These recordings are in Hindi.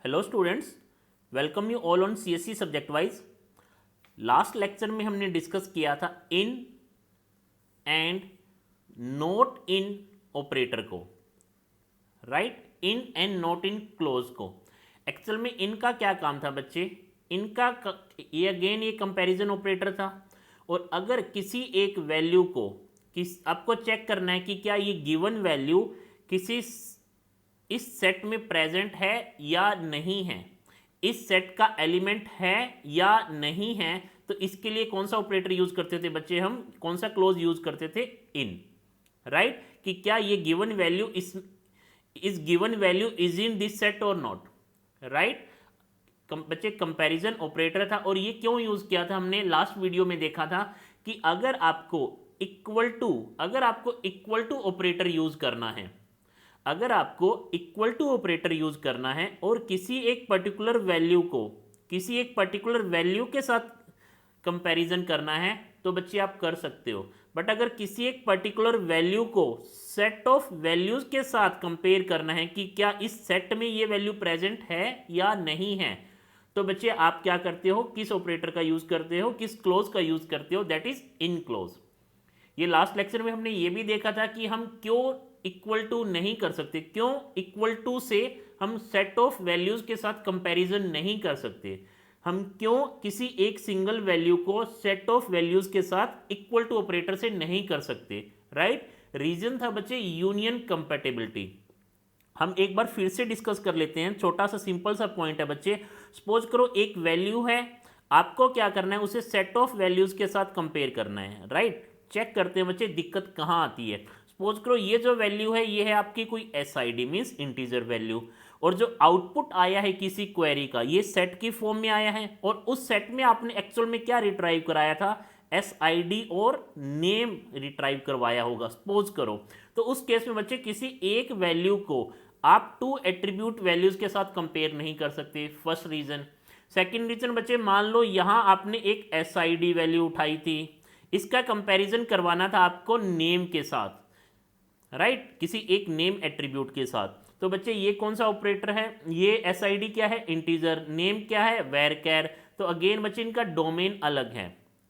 Hello students, welcome you all on CSC subject wise. Last lecture में हमने डिस्कस किया था in and not in operator को, right. In and not in clause को। एक्चुअल में इनका क्या काम था बच्चे, इनका ये अगेन ये कंपैरिजन ऑपरेटर था। और अगर किसी एक वैल्यू को आपको चेक करना है कि क्या ये गिवन वैल्यू किसी इस सेट में प्रेजेंट है या नहीं है, इस सेट का एलिमेंट है या नहीं है, तो इसके लिए कौन सा ऑपरेटर यूज करते थे बच्चे, हम कौन सा क्लोज यूज करते थे, इन, राइट। कि क्या ये गिवन वैल्यू इस given value is in this set और नॉट, राइट। बच्चे कंपैरिजन ऑपरेटर था। और ये क्यों यूज किया था, हमने लास्ट वीडियो में देखा था कि अगर आपको इक्वल टू ऑपरेटर यूज करना है, अगर आपको इक्वल टू ऑपरेटर यूज करना है और किसी एक पर्टिकुलर वैल्यू के साथ कंपैरिजन करना है, तो बच्चे आप कर सकते हो। बट अगर किसी एक पर्टिकुलर वैल्यू को सेट ऑफ वैल्यूज के साथ कंपेयर करना है कि क्या इस सेट में ये वैल्यू प्रेजेंट है या नहीं है, तो बच्चे आप क्या करते हो, किस ऑपरेटर का यूज करते हो, किस क्लोज का यूज करते हो, दैट इज इन क्लोज। ये लास्ट लेक्चर में हमने ये भी देखा था कि हम क्यों इक्वल टू नहीं कर सकते, क्यों इक्वल टू से हम सेट ऑफ वैल्यूज के साथ कंपैरिजन नहीं कर सकते, हम क्यों किसी एक सिंगल वैल्यू को सेट ऑफ वैल्यूज के साथ इक्वल टू ऑपरेटर से नहीं कर सकते, राइट। रीजन था बच्चे यूनियन कंपैटिबिलिटी। हम एक बार फिर से डिस्कस कर लेते हैं, छोटा सा सिंपल सा पॉइंट है बच्चे। सपोज करो एक वैल्यू है, आपको क्या करना है, उसे सेट ऑफ वैल्यूज के साथ कंपेयर करना है, राइट। चेक करते हैं बच्चे दिक्कत कहाँ आती है। सपोज करो ये जो वैल्यू है ये है आपकी कोई एसआईडी मींस इंटीजर वैल्यू, और जो आउटपुट आया है किसी क्वेरी का ये सेट की फॉर्म में आया है, और उस सेट में आपने एक्चुअल में क्या रिट्राइव कराया था, एसआईडी और नेम रिट्राइव करवाया होगा सपोज करो। तो उस केस में बच्चे किसी एक वैल्यू को आप टू एट्रीब्यूट वैल्यूज के साथ कंपेयर नहीं कर सकते, फर्स्ट रीजन। सेकेंड रीजन बच्चे, मान लो यहां आपने एक एसआईडी वैल्यू उठाई थी, इसका कंपैरिजन करवाना था आपको नेम के साथ, राइट, किसी एक नेम एट्रीब्यूट के साथ। तो बच्चे ये कौन सा ऑपरेटर है, ये एसआईडी क्या है, इंटीजर, नेम क्या है, वेरचर। तो अगेन बच्चे इनका डोमेन अलग है,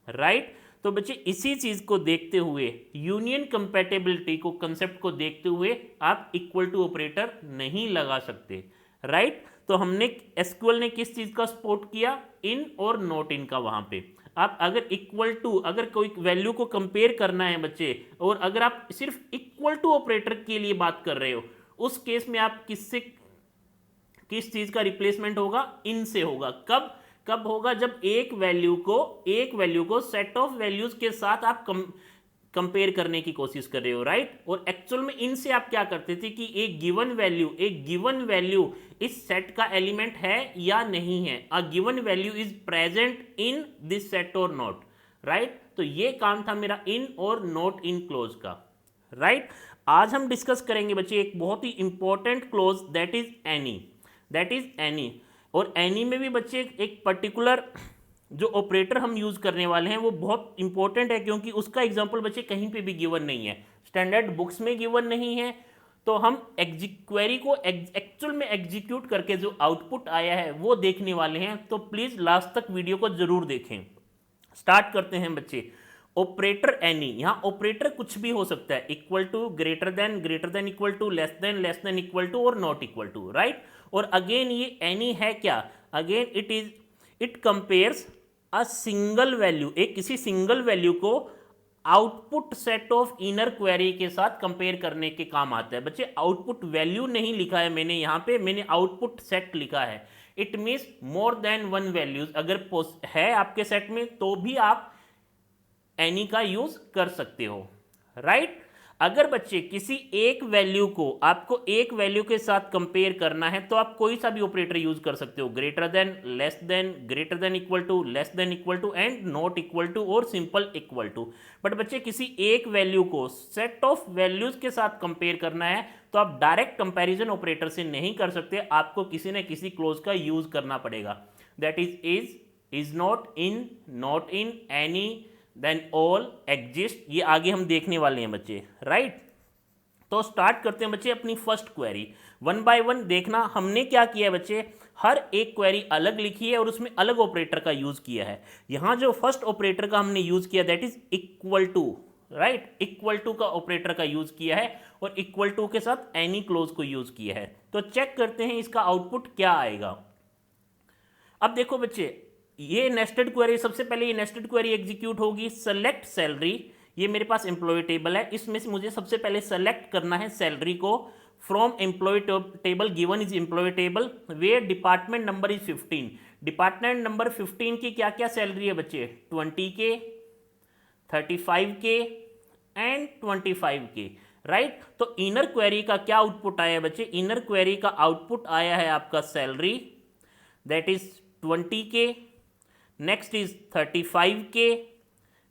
राइट। तो बच्चे इसी चीज को देखते हुए, यूनियन कंपैटिबिलिटी को कंसेप्ट को देखते हुए आप इक्वल टू ऑपरेटर नहीं लगा सकते, राइट। तो हमने एसक्यूएल ने किस चीज का सपोर्ट किया, इन और नॉट इन का। वहां पे आप अगर इक्वल टू, अगर कोई वैल्यू को कंपेयर करना है बच्चे, और अगर आप सिर्फ इक्वल टू ऑपरेटर के लिए बात कर रहे हो, उस केस में आप किस चीज का रिप्लेसमेंट होगा, इन से होगा। कब होगा, जब एक वैल्यू को सेट ऑफ वैल्यूज के साथ आप कंपेयर करने की कोशिश कर रहे हो, राइट। और एक्चुअल में इनसे आप क्या करते थे कि एक गिवन वैल्यू इस सेट का एलिमेंट है या नहीं है, a given value is present in this set और नॉट, राइट। तो ये काम था मेरा इन और नॉट इन क्लोज का, राइट। आज हम डिस्कस करेंगे बच्चे एक बहुत ही important clause, that is any. और एनी में भी बच्चे एक पर्टिकुलर जो ऑपरेटर हम यूज करने वाले हैं वो बहुत इंपॉर्टेंट है, क्योंकि उसका एग्जांपल बच्चे कहीं पे भी गिवन नहीं है, स्टैंडर्ड बुक्स में गिवन नहीं है। तो हम क्वेरी को एक्चुअल में एग्जीक्यूट करके जो आउटपुट आया है वो देखने वाले हैं। तो प्लीज लास्ट तक वीडियो को जरूर देखें। स्टार्ट करते हैं बच्चे। ऑपरेटर एनी, यहां ऑपरेटर कुछ भी हो सकता है, equal to, greater than equal to, less than equal to और नॉट इक्वल टू, राइट। और अगेन ये एनी है क्या, again it compares a single value, एक किसी सिंगल वैल्यू को output set of inner query के साथ कंपेयर करने के काम आता है। बच्चे आउटपुट वैल्यू नहीं लिखा है मैंने यहाँ पे, मैंने आउटपुट सेट लिखा है। It means more than one values अगर है आपके सेट में तो भी आप एनी का यूज कर सकते हो, राइट। अगर बच्चे किसी एक वैल्यू को आपको एक वैल्यू के साथ कंपेयर करना है तो आप कोई सा भी ऑपरेटर यूज कर सकते हो, greater than, less than, greater than equal to, less than equal to and not equal to और सिंपल इक्वल टू। बट बच्चे किसी एक वैल्यू को सेट ऑफ वैल्यूज के साथ कंपेयर करना है तो आप डायरेक्ट कंपैरिजन ऑपरेटर से नहीं कर सकते, आपको किसी न किसी क्लोज का यूज करना पड़ेगा, that is not in, any, then all, exist. ये आगे हम देखने वाले हैं बच्चे, राइट। तो स्टार्ट करते हैं बच्चे अपनी first query. One by one देखना हमने क्या किया है बच्चे, हर एक क्वेरी अलग लिखी है और उसमें अलग ऑपरेटर का यूज किया है। यहां जो फर्स्ट ऑपरेटर का हमने यूज किया that is equal to, right, equal to का ऑपरेटर का यूज किया है और इक्वल टू के साथ एनी क्लोज को यूज किया है। तो चेक करते हैं इसका आउटपुट क्या आएगा। अब देखो बच्चे, ये नेस्टेड क्वेरी, सबसे पहले ये नेस्टेड क्वेरी एग्जीक्यूट होगी। सेलेक्ट सैलरी, ये मेरे पास एम्प्लॉय टेबल है, इसमें से मुझे सबसे पहले सेलेक्ट करना है सैलरी को from employ table. Given is employ table where department number is 15। Department number 15 की क्या क्या सैलरी है बच्चे, 20K, 35K and 25K, right. तो इनर क्वेरी का क्या आउटपुट आया है बच्चे, इनर क्वेरी का आउटपुट आया है आपका salary that is 20K, next is 35K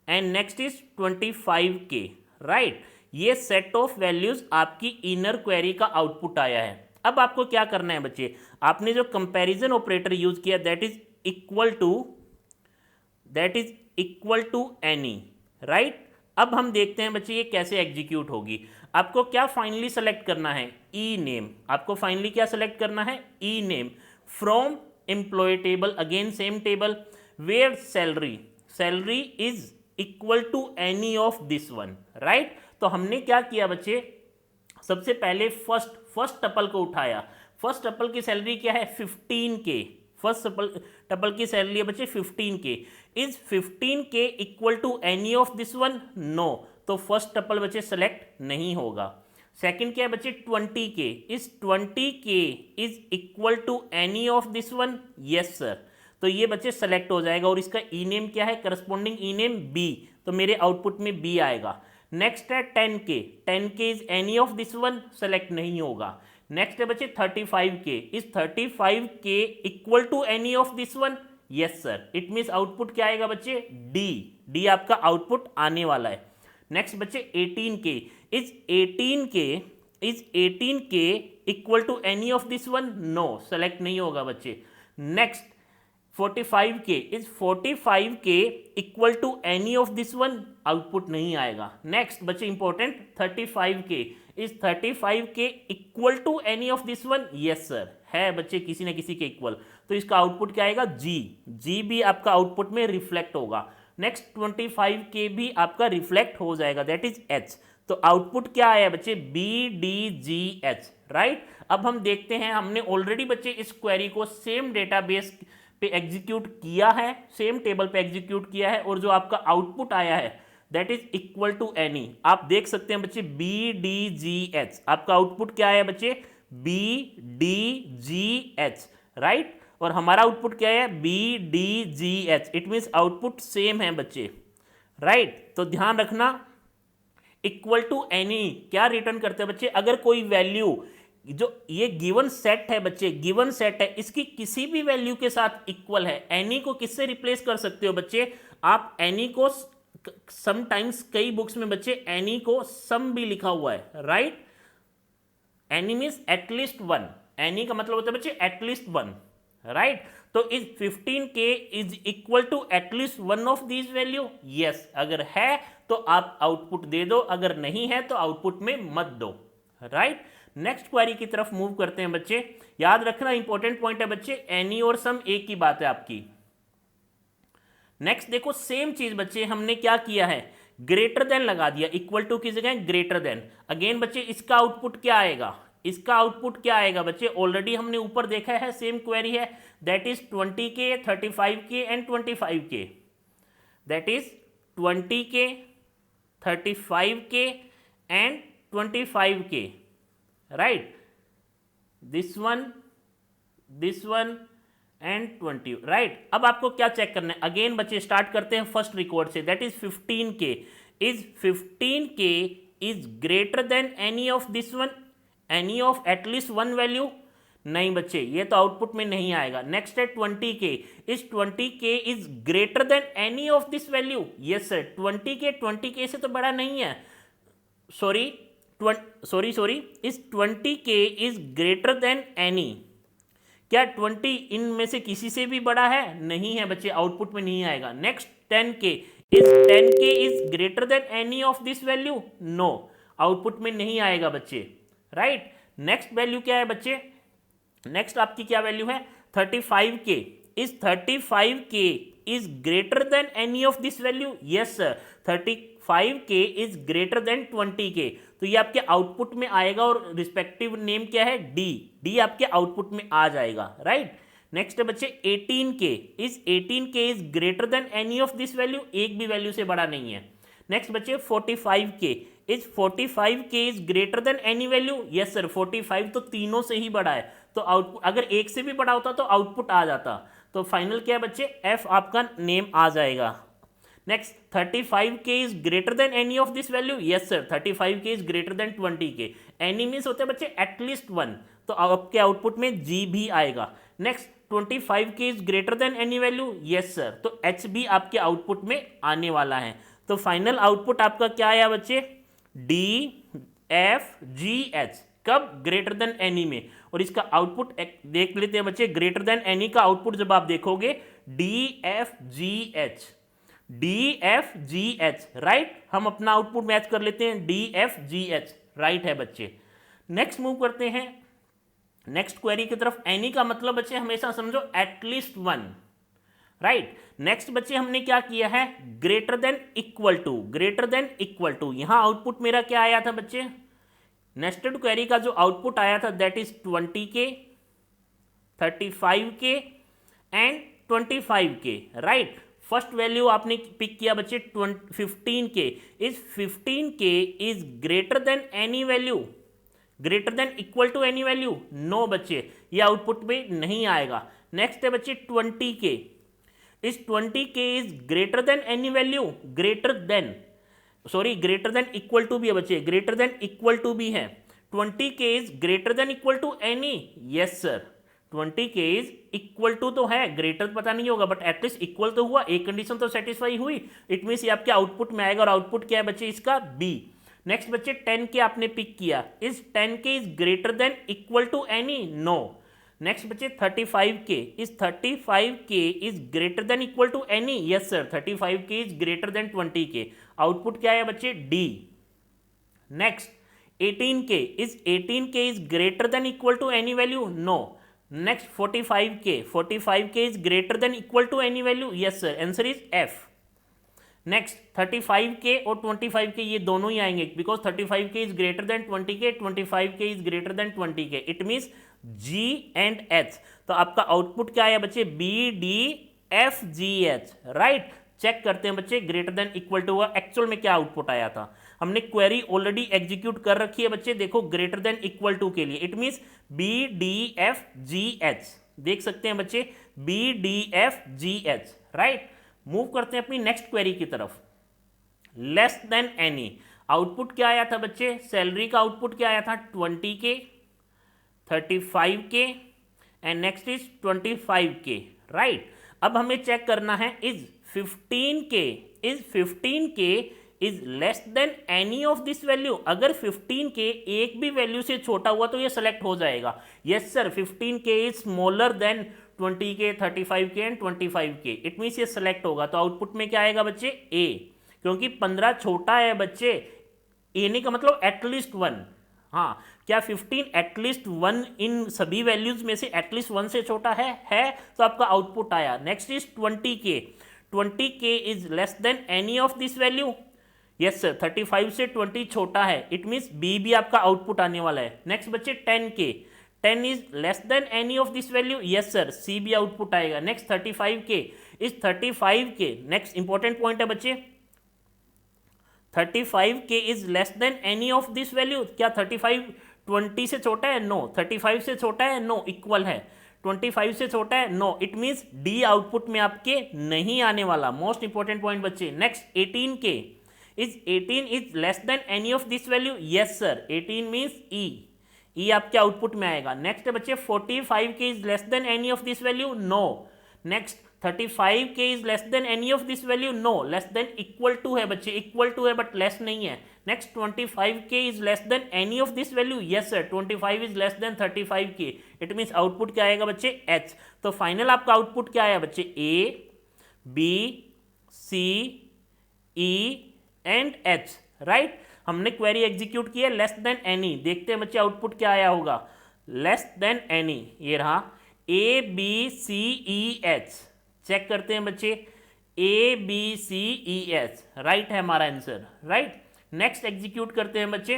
and next is 25K, right. ये सेट ऑफ वैल्यूज आपकी इनर क्वेरी का आउटपुट आया है। अब आपको क्या करना है बच्चे, आपने जो कंपैरिजन ऑपरेटर यूज किया that is equal to any, right. अब हम देखते हैं बच्चे ये कैसे एग्जीक्यूट होगी। आपको क्या फाइनली सेलेक्ट करना है, ई नेम। आपको फाइनली क्या सेलेक्ट करना है, E name from employ table, again same table, where salary is equal to any of this one, right. तो हमने क्या किया बच्चे, सबसे पहले फर्स्ट टपल को उठाया। फर्स्ट टपल की सैलरी क्या है, 15K। फर्स्ट टपल की सैलरी है बच्चे 15K। Is 15K equal to any of this one, no. तो फर्स्ट टपल बच्चे सेलेक्ट नहीं होगा। सेकंड क्या है बच्चे, 20K। Is 20K is equal to any of this one, yes sir. तो ये बच्चे सेलेक्ट हो जाएगा और इसका ई नेम क्या है, करस्पॉन्डिंग ई नेम बी, तो मेरे आउटपुट में बी आएगा। नेक्स्ट है 10K is any of this one, select नहीं होगा। नेक्स्ट है बच्चे 35K, is 35K equal to any of this one, yes sir. It means output क्या आएगा बच्चे, डी आपका आउटपुट आने वाला है। नेक्स्ट बच्चे 18K, is 18K equal to any of this one, no, select नहीं होगा बच्चे। Next 45K, is 45K equal to any of this one, output नहीं आएगा। नेक्स्ट बच्चे important 35K, is 35K equal to any of this one, yes sir, है बच्चे किसी न किसी के इक्वल, तो इसका आउटपुट क्या आएगा, जी भी आपका आउटपुट में रिफ्लेक्ट होगा। नेक्स्ट 25K भी आपका रिफ्लेक्ट हो जाएगा, दैट इज एच। तो आउटपुट क्या आया बच्चे, BDGH, राइट। अब हम देखते हैं, हमने ऑलरेडी बच्चे इस क्वेरी को सेम डेटाबेस पे एग्जीक्यूट किया है, सेम टेबल पे एग्जीक्यूट किया है और जो आपका आउटपुट आया है that is equal to any. आप देख सकते हैं बच्चे BDGH, आपका आउटपुट क्या है बच्चे, BDGH, राइट। और हमारा आउटपुट क्या है, BDGH। It means output same है बच्चे, राइट। तो ध्यान रखना, इक्वल टू एनी क्या रिटर्न करते हैं बच्चे, अगर कोई वैल्यू, जो ये गिवन सेट है बच्चे, गिवन सेट है, इसकी किसी भी वैल्यू के साथ इक्वल है। एनी को किससे रिप्लेस कर सकते हो बच्चे, आप एनी को समटाइम्स कई बुक्स में बच्चे एनी को सम भी लिखा हुआ है, right. Any means at least one, any का मतलब होता है बच्चे एटलीस्ट वन, राइट। तो is 15K is equal to at least one of these value, yes. अगर है तो आप आउटपुट दे दो, अगर नहीं है तो आउटपुट में मत दो, राइट। नेक्स्ट क्वेरी की तरफ मूव करते हैं बच्चे। याद रखना इंपॉर्टेंट पॉइंट है बच्चे, एनी और सम एक ही बात है आपकी। नेक्स्ट देखो, सेम चीज बच्चे हमने क्या किया है, ग्रेटर देन लगा दिया, इक्वल टू की जगह ग्रेटर देन। अगेन बच्चे इसका आउटपुट क्या आएगा, इसका आउटपुट क्या आएगा बच्चे, ऑलरेडी हमने ऊपर देखा है, सेम क्वेरी है, that is 20K, 35K and 25K, that is 20K, 35K and 25K, right. This one and 20, right. अब आपको क्या चेक करना है, अगेन बच्चे स्टार्ट करते हैं फर्स्ट रिकॉर्ड से, that is 15K, is 15K is greater than any of this one, any of at least one value, नहीं बच्चे ये तो आउटपुट में नहीं आएगा। नेक्स्ट है 20K, is 20K is greater than any of this value, yes sir. 20K से तो बड़ा नहीं है, sorry, is 20K is greater than any, क्या 20 इनमें से किसी से भी बड़ा है, नहीं है बच्चे, आउटपुट में नहीं आएगा। Next 10K, is 10K is greater than any of this value, no, output में नहीं आएगा बच्चे, राइट। नेक्स्ट वैल्यू क्या है बच्चे, नेक्स्ट आपकी क्या वैल्यू है 35k, is 35k is greater than any of this value, yes sir 35k is greater than 20k, तो ये आपके आउटपुट में आएगा और रिस्पेक्टिव नेम क्या है डी आपके आउटपुट में आ जाएगा, राइट। नेक्स्ट है बच्चे 18k, is 18k is greater than any of this value, एक भी वैल्यू से बड़ा नहीं है। नेक्स्ट बच्चे 45k, is 45k is greater than any value, yes sir 45 तो तीनों से ही बड़ा है, तो आउटपुट अगर एक से भी बड़ा होता तो आउटपुट आ जाता, तो फाइनल क्या है बच्चे एफ आपका नेम आ जाएगा। Next 35k is greater than any of this value, yes sir 35k is greater than 20k, any means होते हैं बच्चे एटलीस्ट वन, तो आपके आउटपुट में जी भी आएगा। Next 25k is greater than any value, yes sir, तो एच भी आपके आउटपुट में आने वाला है, तो फाइनल आउटपुट आपका क्या आया बच्चे डी एफ जी एच, कब ग्रेटर देन एनी में, और इसका आउटपुट देख लेते हैं बच्चे, ग्रेटर देन एनी का आउटपुट जब आप देखोगे D F G H, D F G H, right. हम अपना आउटपुट मैच कर लेते हैं D F G H, right है बच्चे। नेक्स्ट मूव करते हैं नेक्स्ट क्वेरी की तरफ, एनी का मतलब बच्चे हमेशा समझो एटलीस्ट वन, राइट। नेक्स्ट बच्चे हमने क्या किया है greater than equal to, greater than equal to, यहां आउटपुट मेरा क्या आया था बच्चे, नेस्टेड क्वेरी का जो आउटपुट आया था that is 20k, 35k and 25k, right. First value आपने पिक किया बच्चे 15k, is 15k is greater than any value, greater than equal to any value, no बच्चे ये आउटपुट में नहीं आएगा। नेक्स्ट है बच्चे 20k, is 20k is greater than any value, greater than sorry greater than equal to भी है बच्चे, ग्रेटर देन इक्वल टू भी है, 20k is greater than equal to any, yes sir 20k is equal to तो है, ग्रेटर पता नहीं होगा बट एटलीस्ट इक्वल तो हुआ, एक कंडीशन तो सेटिस्फाई हुई, इट मीन्स ये आपके आउटपुट में आएगा, और आउटपुट क्या है बच्चे इसका बी। नेक्स्ट बच्चे 10k आपने पिक किया, is 10k is greater than equal to any, no. Next बच्चे 35k, is 35k is greater than equal to any, yes sir 35k is greater than 20k, output क्या है बच्चे D. Next 18k, is 18k is greater than equal to any value, no. Next 45k, 45k is greater than equal to any value, yes sir answer is F. Next 35k और 25k ये दोनों ही आएंगे, because 35k is greater than 20k, 25k is greater than 20k, it means G and H, तो आपका आउटपुट क्या है बच्चे B D F G H, right. Check करते हैं बच्चे ग्रेटर देन इक्वल टू हुआ, एक्चुअल में क्या आउटपुट आया था, हमने क्वेरी ऑलरेडी एग्जीक्यूट कर रखी है बच्चे, देखो ग्रेटर देन इक्वल टू के लिए, it means B D F G H, देख सकते हैं बच्चे B D F G H, right. Move करते हैं अपनी नेक्स्ट क्वेरी की तरफ, लेस देन एनी, आउटपुट क्या आया था बच्चे, सैलरी का आउटपुट क्या आया था 20k, 35k and next is 25k, right. अब हमें चेक करना है is 15k is less than any of this value, अगर 15k एक भी वैल्यू से छोटा हुआ तो ये सेलेक्ट हो जाएगा, yes sir 15k is smaller than 20k, 35k and 25k, it means ये सेलेक्ट होगा, तो आउटपुट में क्या आएगा बच्चे ए, क्योंकि 15 छोटा है बच्चे, ए नहीं का मतलब एटलीस्ट वन, हाँ क्या 15 एटलीस्ट वन इन सभी वैल्यूज में से एटलीस्ट वन से छोटा है, तो आपका आउटपुट आया। Next is 20k is less than any of this value, yes sir 35 से 20 छोटा है, इट मीन्स बी भी आपका आउटपुट आने वाला है। नेक्स्ट बच्चे 10k, 10 is less than any of this value, yes sir C भी आउटपुट आएगा। Next 35k is 35k, next important point है बच्चे 35k is less than any of this value, क्या 35 20 से छोटा है, नो। 35 से छोटा है, नो, इक्वल है। 25 से छोटा है, no, it means D output में आपके नहीं आने वाला, मोस्ट इंपॉर्टेंट पॉइंट बच्चे। Next 18k is 18 is less than any of this value, yes sir 18 means E आपके आउटपुट में आएगा। नेक्स्ट बच्चे 45k is less than any of this value, no. Next 35k is less than any of this value, no, less than equal to है बच्चे, इक्वल टू है बट लेस नहीं है। Next 25k is less than any of this value, yes sir 25 is less then 35k, it means output क्या आएगा बच्चे H। तो फाइनल आपका आउटपुट क्या आया बच्चे A B C E and H, right. हमने क्वेरी एग्जीक्यूट की है लेस देन एनी, देखते हैं बच्चे आउटपुट क्या आया होगा, लेस देन एनी, ये रहा ABCEH, चेक करते हैं बच्चे ABCEH, राइट है हमारा आंसर, राइट। नेक्स्ट एग्जीक्यूट करते हैं बच्चे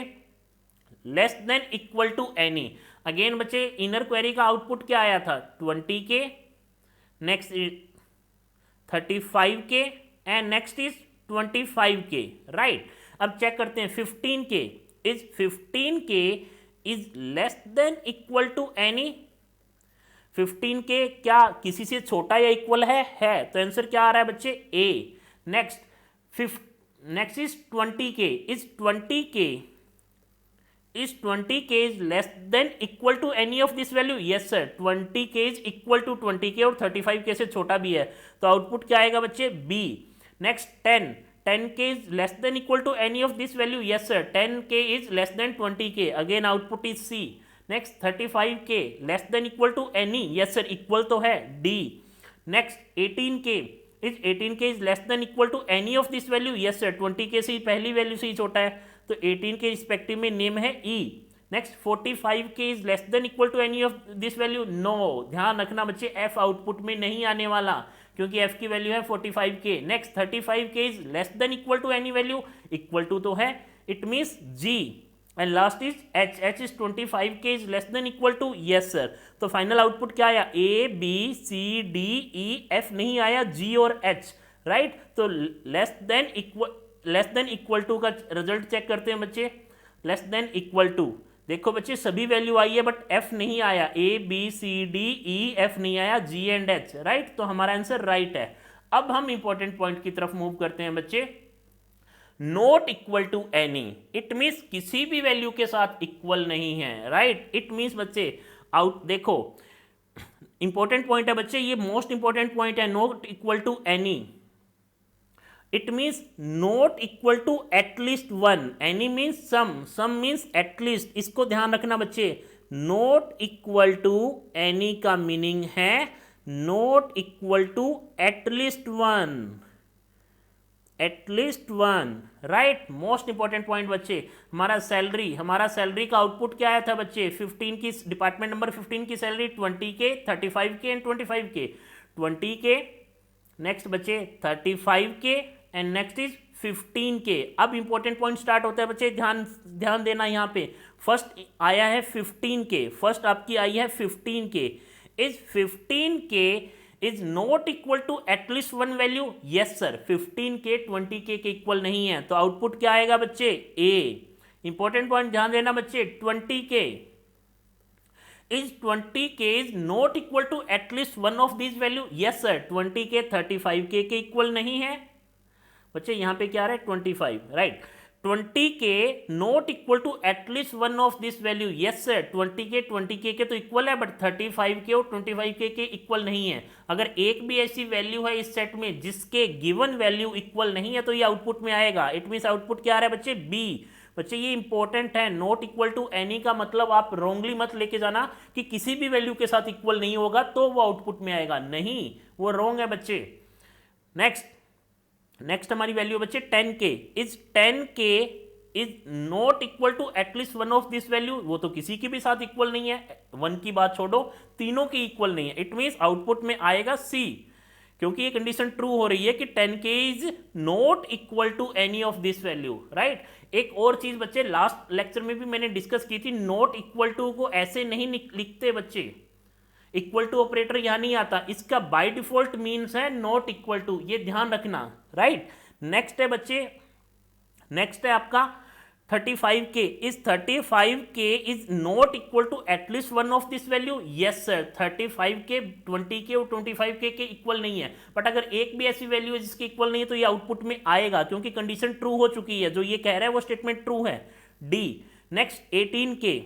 less than equal to any, again बच्चे इनर क्वेरी का आउटपुट क्या आया था 20K, next 35K and next is 25K, right. अब चेक करते हैं 15K is less than equal to any, 15K क्या किसी से छोटा या इक्वल है, तो आंसर क्या आ रहा है बच्चे A। Next is 20K, is 20K is less than equal to any of this value, yes sir 20K is equal to 20K और 35K से छोटा भी है, तो आउटपुट क्या आएगा बच्चे B। Next 10K is less than equal to any of this value, yes sir 10K is less than 20K, again output is C। Next 35K less than equal to any, yes sir equal तो है D। Next 18K is less than equal to any of this value, yes sir 20K से पहली वैल्यू से ही छोटा है, तो 18 के रिस्पेक्टिव में नेम है E। Next 45K is less than equal to any of this value, no, ध्यान रखना बच्चे F आउटपुट में नहीं आने वाला क्योंकि F की वैल्यू है 45K। Next 35K is less than equal to any value, equal to तो है, it means G। And last is H is 25K is less than equal to, yes sir. तो फाइनल आउटपुट क्या आया ABCDEF, नहीं आया G और H, राइट। तो लेस देन इक्वल टू का रिजल्ट चेक करते हैं बच्चे, लेस देन इक्वल टू, देखो बच्चे सभी वैल्यू आई है बट F नहीं आया, ABCDEF नहीं आया, G एंड H, राइट। तो हमारा आंसर राइट है। अब हम इंपॉर्टेंट पॉइंट की तरफ मूव करते हैं बच्चे, not equal to any, it means किसी भी वैल्यू के साथ इक्वल नहीं है, राइट। इट मीन्स बच्चे आउट, देखो इंपॉर्टेंट पॉइंट है बच्चे, ये मोस्ट इंपॉर्टेंट पॉइंट है, not equal to any, it means not equal to at least one, any means some means at least, इसको ध्यान रखना बच्चे। नॉट इक्वल टू एनी का मीनिंग है not equal to at least one, right. Most important point बच्चे, हमारा सैलरी का आउटपुट क्या आया था बच्चे, 15 की डिपार्टमेंट नंबर 15 की salary 20K, 35K and 25K, 20K, next बच्चे 35K and next is 15K। अब इंपॉर्टेंट पॉइंट स्टार्ट होता है बच्चे, ध्यान देना, यहाँ पे फर्स्ट आया है 15K, फर्स्ट आपकी आई है 15K, is 15K is not equal to at least one value, yes sir 15K 20K के इक्वल नहीं है, तो आउटपुट क्या आएगा बच्चे A। इंपॉर्टेंट पॉइंट ध्यान देना बच्चे, 20K is not equal to at least one of this value, yes sir 20K 35K के इक्वल नहीं है बच्चे, यहां पे क्या आ रहा है 25, right. 20K not equal to at least one of this value, yes sir 20K 20K के तो इक्वल है बट 35K और 25K के इक्वल नहीं है। अगर एक भी ऐसी वैल्यू है इस सेट में जिसके गिवन वैल्यू इक्वल नहीं है तो ये आउटपुट में आएगा, इट मीन्स आउटपुट क्या आ रहा है बच्चे B। बच्चे ये इंपॉर्टेंट है, नॉट इक्वल टू एनी का मतलब आप रॉन्गली मत लेके जाना कि किसी भी वैल्यू के साथ इक्वल नहीं होगा तो वो आउटपुट में आएगा, नहीं, वो रॉन्ग है बच्चे। नेक्स्ट हमारी वैल्यू बच्चे 10K is not equal to at least one of this value, वो तो किसी के भी साथ इक्वल नहीं है, वन की बात छोड़ो, तीनों के इक्वल नहीं है, इट मीन्स आउटपुट में आएगा C, क्योंकि ये कंडीशन ट्रू हो रही है कि 10K is not equal to any of this value, right. एक और चीज बच्चे, लास्ट लेक्चर में भी मैंने डिस्कस की थी, नॉट इक्वल टू को ऐसे नहीं लिखते बच्चे, इक्वल टू ऑपरेटर यहां नहीं आता, इसका बाय डिफॉल्ट मीन्स है नॉट इक्वल टू, ये ध्यान रखना, राइट। नेक्स्ट है बच्चे, नेक्स्ट है आपका 35K is not equal to at least one of this value, yes sir 35K 20K और 25K के इक्वल नहीं है, बट अगर एक भी ऐसी वैल्यू है जिसके इक्वल नहीं है तो ये आउटपुट में आएगा क्योंकि कंडीशन ट्रू हो चुकी है, जो ये कह रहा है वो स्टेटमेंट ट्रू है, D। Next 18K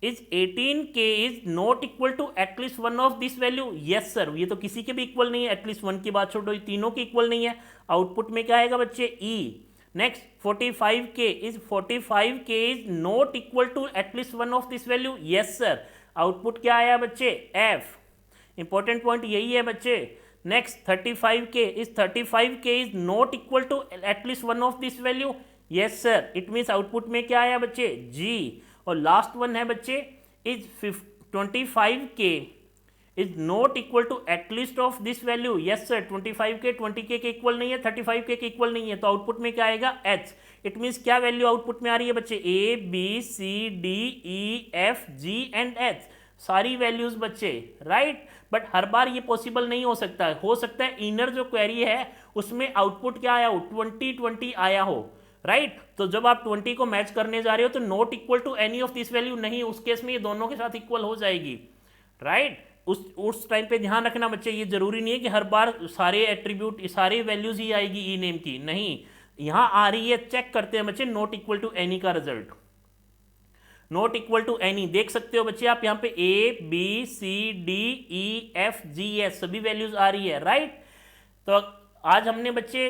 is not equal to at least one of this value, yes sir, ये तो किसी के भी इक्वल नहीं है, एटलीस्ट वन की बात छोड़ो, तीनों के इक्वल नहीं है, आउटपुट में क्या आएगा बच्चे E। Next 45K is not equal to at least one of this value, yes sir, output क्या आया बच्चे F। इंपॉर्टेंट पॉइंट यही है बच्चे। Next 35K is not equal to at least one of this value, yes sir, it means output में क्या आया बच्चे, जी। और लास्ट वन है बच्चे, is 25k is not equal to at least of this value. Yes sir, 25k 20k के इक्वल नहीं है, 35k के इक्वल नहीं है, तो आउटपुट में क्या आएगा, h। इट मीन्स क्या वैल्यू आउटपुट में आ रही है बच्चे, a b c d e f g and h, सारी वैल्यूज बच्चे, राइट। बट हर बार ये पॉसिबल नहीं हो सकता है, हो सकता है इनर जो क्वेरी है उसमें आउटपुट क्या आया हो, 20 आया हो, राइट। तो जब आप 20 को मैच करने जा रहे हो तो not equal to any of this value नहीं, उस केस में ये दोनों के साथ इक्वल हो जाएगी, राइट। उस टाइम पे ध्यान रखना बच्चे, ये जरूरी नहीं है कि हर बार सारे एट्रीब्यूट सारे वैल्यूज ही आएगी ई नेम की, नहीं, यहां आ रही है, चेक करते हैं बच्चे, नॉट इक्वल टू एनी का result, not equal to any देख सकते हो बच्चे आप यहाँ पे A B C D E F G S सभी वैल्यूज आ रही है, राइट। तो आज हमने बच्चे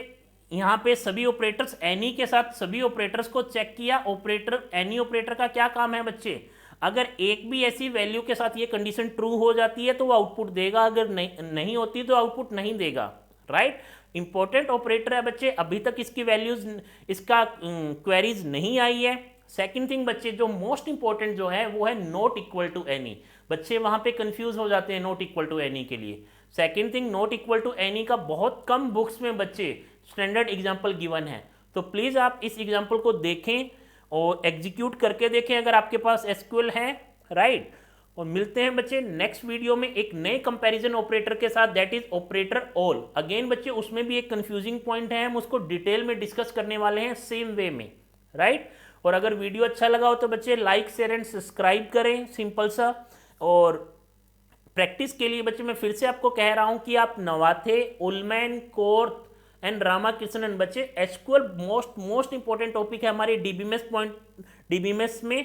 यहाँ पे सभी ऑपरेटर्स एनी के साथ सभी ऑपरेटर्स को चेक किया। ऑपरेटर एनी ऑपरेटर का क्या काम है बच्चे, अगर एक भी ऐसी वैल्यू के साथ ये कंडीशन ट्रू हो जाती है तो वो आउटपुट देगा, अगर नहीं होती तो आउटपुट नहीं देगा, राइट। इंपॉर्टेंट ऑपरेटर है बच्चे, अभी तक इसकी वैल्यूज इसका क्वेरीज नहीं आई है। सेकंड थिंग बच्चे, जो मोस्ट इंपॉर्टेंट जो है वो है नॉट इक्वल टू एनी। बच्चे वहां पे कंफ्यूज हो जाते हैं नॉट इक्वल टू एनी के लिए। Second thing, not equal to any का बहुत कम बुक्स में बच्चे स्टैंडर्ड एग्जाम्पल गिवन है, तो प्लीज आप इस एग्जाम्पल को देखें और एग्जीक्यूट करके देखें अगर आपके पास एसक्यूएल है, राइट। और मिलते हैं बच्चे नेक्स्ट वीडियो में एक नए कंपैरिजन ऑपरेटर के साथ, that is operator all. Again बच्चे उसमें भी एक कंफ्यूजिंग पॉइंट है, हम उसको डिटेल में डिस्कस करने वाले हैं सेम वे में, राइट। और अगर वीडियो अच्छा लगा हो तो बच्चे लाइक शेयर एंड सब्सक्राइब करें, सिंपल सा। और प्रैक्टिस के लिए बच्चे मैं फिर से आपको कह रहा हूं कि आप नवाथे, उलमैन, कोर्थ एंड रामाकृष्णन बच्चे एसक्यूएल मोस्ट इंपॉर्टेंट टॉपिक है हमारे डीबीएमएस में,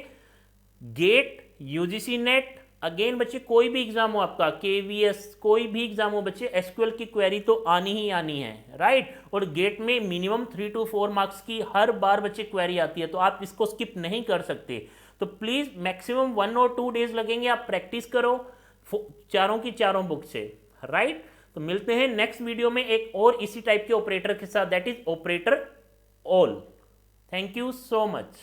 गेट, यूजीसी नेट। अगेन बच्चे कोई भी एग्जाम हो आपका, केवीएस, कोई भी एग्जाम हो बच्चे, एसक्यूएल की क्वेरी तो आनी ही आनी है, राइट। और गेट में मिनिमम 3 to 4 मार्क्स की हर बार बच्चे क्वेरी आती है, तो आप इसको स्किप नहीं कर सकते। तो प्लीज मैक्सिमम 1 or 2 डेज लगेंगे, आप प्रैक्टिस करो चारों की चारों बुक से, राइट। तो मिलते हैं नेक्स्ट वीडियो में एक और इसी टाइप के ऑपरेटर के साथ, that is operator all. Thank you so much.